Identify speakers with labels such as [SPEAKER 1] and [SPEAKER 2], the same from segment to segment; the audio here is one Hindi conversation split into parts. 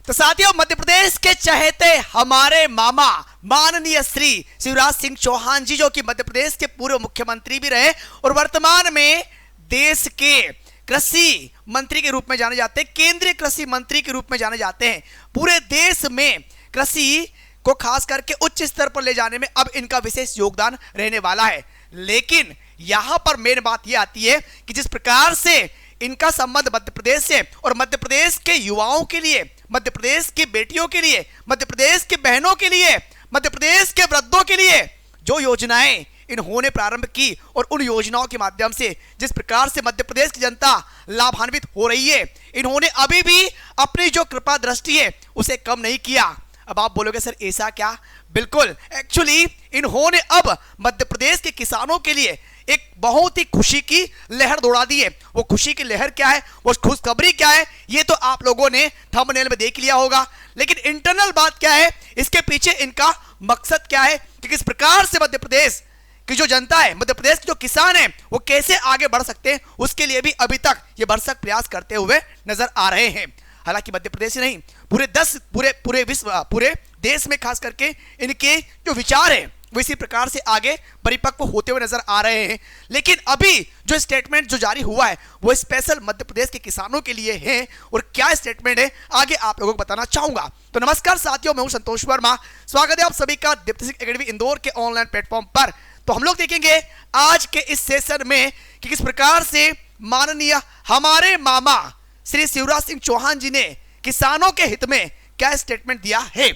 [SPEAKER 1] तो साथियों, मध्य प्रदेश के चहेते हमारे मामा माननीय श्री शिवराज सिंह चौहान जी, जो कि मध्य प्रदेश के पूर्व मुख्यमंत्री भी रहे और वर्तमान में देश के कृषि मंत्री के रूप में जाने जाते हैं, केंद्रीय कृषि मंत्री के रूप में जाने जाते हैं। पूरे देश में कृषि को खास करके उच्च स्तर पर ले जाने में अब इनका विशेष योगदान रहने वाला है। लेकिन यहां पर मेन बात यह आती है कि जिस प्रकार से इनका संबंध मध्य प्रदेश से और मध्य प्रदेश के युवाओं के लिए, मध्य प्रदेश की बेटियों के लिए, मध्य प्रदेश की बहनों के लिए, मध्य प्रदेश के वृद्धों के लिए जो योजनाएं इन्होंने प्रारंभ की और उन योजनाओं के माध्यम से जिस प्रकार से मध्य प्रदेश की जनता लाभान्वित हो रही है, इन्होंने अभी भी अपनी जो कृपा दृष्टि है उसे कम नहीं किया। अब आप बोलोगे सर ऐसा क्या? बिल्कुल, एक्चुअली इन्होंने अब मध्य प्रदेश के किसानों के लिए एक बहुत ही खुशी की लहर दौड़ा दी है। वो खुशी की लहर क्या है, वो खुशखबरी क्या है, ये तो आप लोगों ने थंबनेल में देख लिया होगा। लेकिन इंटरनल बात क्या है, इसके पीछे इनका मकसद क्या है कि किस प्रकार से मध्य प्रदेश की जो जनता है, मध्य प्रदेश के जो किसान है, वो कैसे आगे बढ़ सकते हैं, उसके लिए भी अभी तक ये भरसक प्रयास करते हुए नजर आ रहे हैं। हालांकि मध्य प्रदेश ही नहीं, पूरे विश्व, पूरे देश में खास करके इनके जो विचार है वो इसी प्रकार से आगे परिपक्व होते हुए नजर आ रहे हैं। लेकिन अभी जो स्टेटमेंट जो जारी हुआ है वो स्पेशल मध्य प्रदेश के किसानों के लिए है, और क्या स्टेटमेंट है आगे आप लोगों को बताना चाहूंगा। तो नमस्कार साथियों, मैं हूं संतोष वर्मा, स्वागत है आप सभी का दीप्ति सिंह एकेडमी इंदौर के ऑनलाइन प्लेटफॉर्म पर। तो हम लोग देखेंगे आज के इस सेशन में कि किस प्रकार से माननीय हमारे मामा श्री शिवराज सिंह चौहान जी ने किसानों के हित में क्या स्टेटमेंट दिया है।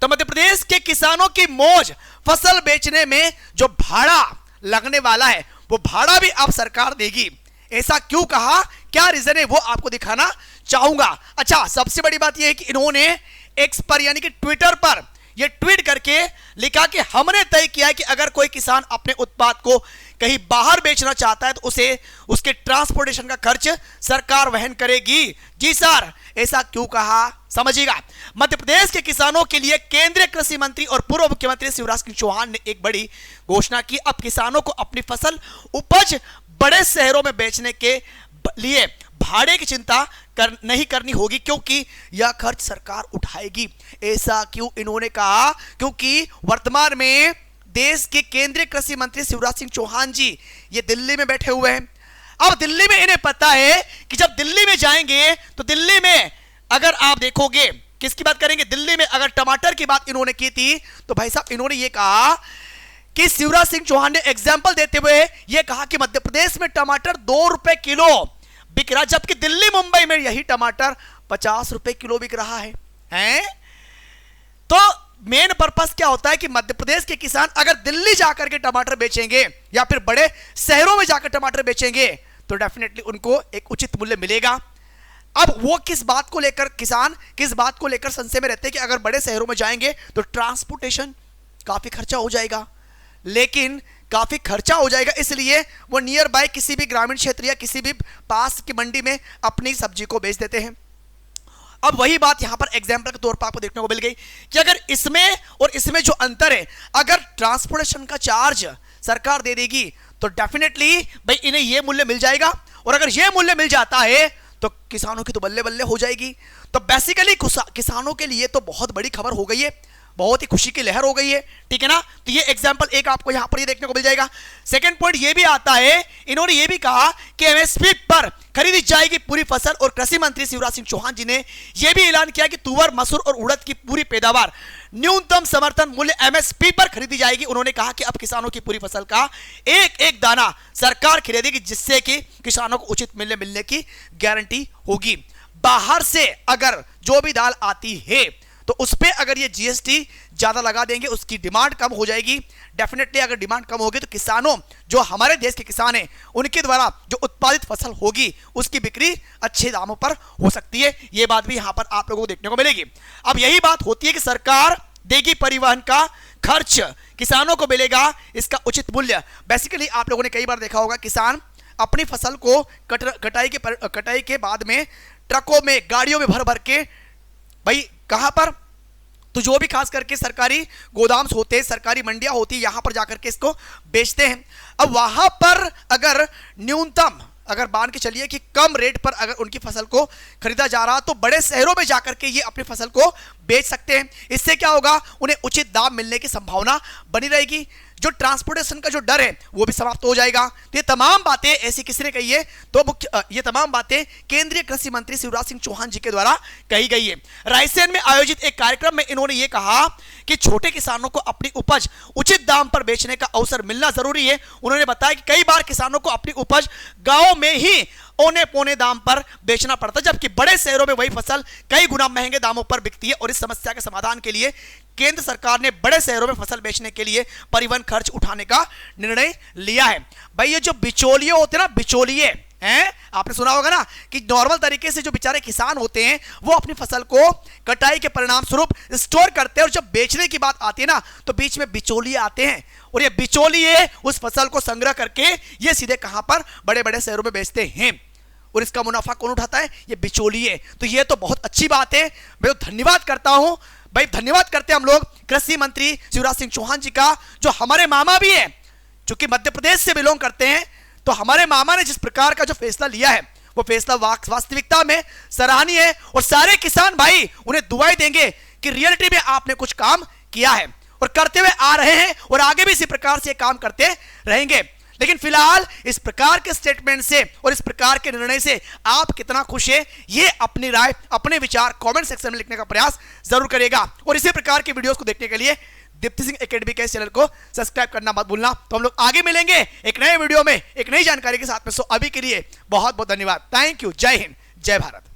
[SPEAKER 1] तो मध्य प्रदेश के किसानों की मौज, फसल बेचने में जो भाड़ा लगने वाला है वो भाड़ा भी अब सरकार देगी। ऐसा क्यों कहा, क्या रीजन है, वो आपको दिखाना चाहूंगा। अच्छा, सबसे बड़ी बात यह है कि इन्होंने एक्स पर यानी कि ट्विटर पर यह ट्वीट करके लिखा कि हमने तय किया है कि अगर कोई किसान अपने उत्पाद को कहीं बाहर बेचना चाहता है तो उसे उसके ट्रांसपोर्टेशन का खर्च सरकार वहन करेगी। जी सर, ऐसा क्यों कहा समझिएगा। मध्य प्रदेश के किसानों के लिए केंद्रीय कृषि मंत्री और पूर्व मुख्यमंत्री शिवराज सिंह चौहान ने एक बड़ी घोषणा की। अब किसानों को अपनी फसल उपज बड़े शहरों में बेचने के लिए भाड़े की चिंता नहीं करनी होगी, क्योंकि यह खर्च सरकार उठाएगी। ऐसा क्यों इन्होंने कहा? क्योंकि वर्तमान में देश के केंद्रीय कृषि मंत्री शिवराज सिंह चौहान जी ये दिल्ली में बैठे हुए हैं। अब दिल्ली में इन्हें पता है कि जब दिल्ली में जाएंगे तो दिल्ली में अगर आप देखोगे, किसकी बात करेंगे, दिल्ली में अगर टमाटर की बात इन्होंने की थी तो भाई साहब इन्होंने ये कहा कि शिवराज सिंह चौहान ने एग्जाम्पल देते हुए ये कहा कि मध्य प्रदेश में टमाटर 2 रुपए किलो बिक रहा, जबकि दिल्ली मुंबई में यही टमाटर 50 रुपए किलो बिक रहा है। तो मेन पर्पस क्या होता है कि मध्य प्रदेश के किसान अगर दिल्ली जाकर के टमाटर बेचेंगे या फिर बड़े शहरों में जाकर टमाटर बेचेंगे तो डेफिनेटली उनको एक उचित मूल्य मिलेगा। अब वो किस बात को लेकर, किसान किस बात को लेकर संशय में रहते हैं कि अगर बड़े शहरों में जाएंगे तो ट्रांसपोर्टेशन काफी खर्चा हो जाएगा। लेकिन काफी खर्चा हो जाएगा, इसलिए वो नियर बाय किसी भी ग्रामीण क्षेत्र या किसी भी पास की मंडी में अपनी सब्जी को बेच देते हैं। अब वही बात यहां पर एग्जाम्पल के तौर पर आपको देखने को मिल गई कि अगर इसमें और इसमें जो अंतर है, अगर ट्रांसपोर्टेशन का चार्ज सरकार दे देगी तो डेफिनेटली भाई इन्हें यह मूल्य मिल जाएगा, और अगर यह मूल्य मिल जाता है तो किसानों की तो बल्ले बल्ले हो जाएगी। तो बेसिकली किसानों के लिए तो बहुत बड़ी खबर हो गई है, बहुत ही खुशी की लहर हो गई है, ठीक है ना। तो ये एग्जांपल एक आपको यहां पर ये देखने को मिल जाएगा। सेकंड पॉइंट ये भी आता है, इन्होंने ये भी कहा कि एमएसपी पर खरीदी जाएगी पूरी फसल, और कृषि मंत्री शिवराज सिंह चौहान जी ने यह भी ऐलान किया कि तुवर, मसूर और उड़द की पूरी पैदावार न्यूनतम समर्थन मूल्य एमएसपी पर खरीदी जाएगी। उन्होंने कहा कि अब किसानों की पूरी फसल का एक एक दाना सरकार खरीदेगी, जिससे कि किसानों को उचित मूल्य मिलने की गारंटी होगी। बाहर से अगर जो भी दाल आती है तो उस पे अगर ये जीएसटी ज्यादा लगा देंगे, उसकी डिमांड कम हो जाएगी। डेफिनेटली अगर डिमांड कम होगी तो किसानों, जो हमारे देश के किसान हैं, उनके द्वारा जो उत्पादित फसल होगी उसकी बिक्री अच्छे दामों पर हो सकती है। यह बात भी यहां पर आप लोगों को देखने को मिलेगी। अब यही बात होती है कि सरकार देगी परिवहन का खर्च, किसानों को मिलेगा इसका उचित मूल्य। बेसिकली आप लोगों ने कई बार देखा होगा, किसान अपनी फसल को कटाई के बाद में ट्रकों में, गाड़ियों में भर भर के भाई कहां पर, तो जो भी खास करके सरकारी गोदाम होते हैं, सरकारी मंडियां होती है, यहां पर जाकर के इसको बेचते हैं। अब वहां पर अगर न्यूनतम अगर मान के चलिए कि कम रेट पर अगर उनकी फसल को खरीदा जा रहा, तो बड़े शहरों में जाकर के ये अपनी फसल को बेच सकते हैं। इससे क्या होगा, उन्हें उचित दाम मिलने की संभावना बनी रहेगी। जो ट्रांसपोर्टेशन का जो डर है वो भी समाप्त हो जाएगा। तो ये तमाम बातें ऐसी किसी ने कही है, तो ये तमाम बातें केंद्रीय कृषि मंत्री शिवराज सिंह चौहान जी के द्वारा कही गई है। रायसेन में आयोजित एक कार्यक्रम में इन्होंने ये कहा कि छोटे किसानों को अपनी उपज उचित दाम पर बेचने का अवसर मिलना जरूरी है। उन्होंने बताया कि कई बार किसानों को अपनी उपज गांव में ही औने पौने दाम पर बेचना पड़ता है, जबकि बड़े शहरों में वही फसल कई गुना महंगे दामों पर बिकती है। और इस समस्या के समाधान के लिए केंद्र सरकार ने बड़े शहरों में फसल बेचने के लिए परिवहन खर्च उठाने का निर्णय लिया है। भाई ये जो बिचौलिए होते हैं ना, बिचौलिए हैं, आपने सुना होगा ना कि नॉर्मल तरीके से जो बेचारे किसान होते हैं वो अपनी फसल को कटाई के परिणाम स्वरूप स्टोर करते हैं, और जब बेचने की बात आती है ना तो बीच में बिचौलिए आते हैं, और ये बिचौलिए उस फसल को संग्रह करके ये सीधे कहां पर, बड़े बड़े शहरों में बेचते हैं। और इसका मुनाफा कौन उठाता है, ये बिचौलिए। तो ये तो बहुत अच्छी बात है, मैं तो धन्यवाद करता हूं भाई, धन्यवाद करते हैं हम लोग कृषि मंत्री शिवराज सिंह चौहान जी का, जो हमारे मामा भी है, चूंकि मध्य प्रदेश से बिलोंग करते हैं। तो हमारे मामा ने जिस प्रकार का जो फैसला लिया है वो फैसला वास्तविकता में सराहनीय है, और सारे किसान भाई उन्हें दुआएं देंगे कि रियलिटी में आपने कुछ काम किया है और करते हुए आ रहे हैं, और आगे भी इसी प्रकार से काम करते रहेंगे। लेकिन फिलहाल इस प्रकार के स्टेटमेंट से और इस प्रकार के निर्णय से आप कितना खुश है, ये अपनी राय, अपने विचार कमेंट सेक्शन में लिखने का प्रयास जरूर करिएगा। और इसी प्रकार की वीडियोस को देखने के लिए दीप्ति सिंह एकेडमी के चैनल को सब्सक्राइब करना मत भूलना। तो हम लोग आगे मिलेंगे एक नए वीडियो में एक नई जानकारी के साथ में। सो अभी के लिए बहुत बहुत धन्यवाद। Thank you. जय हिंद, जय भारत।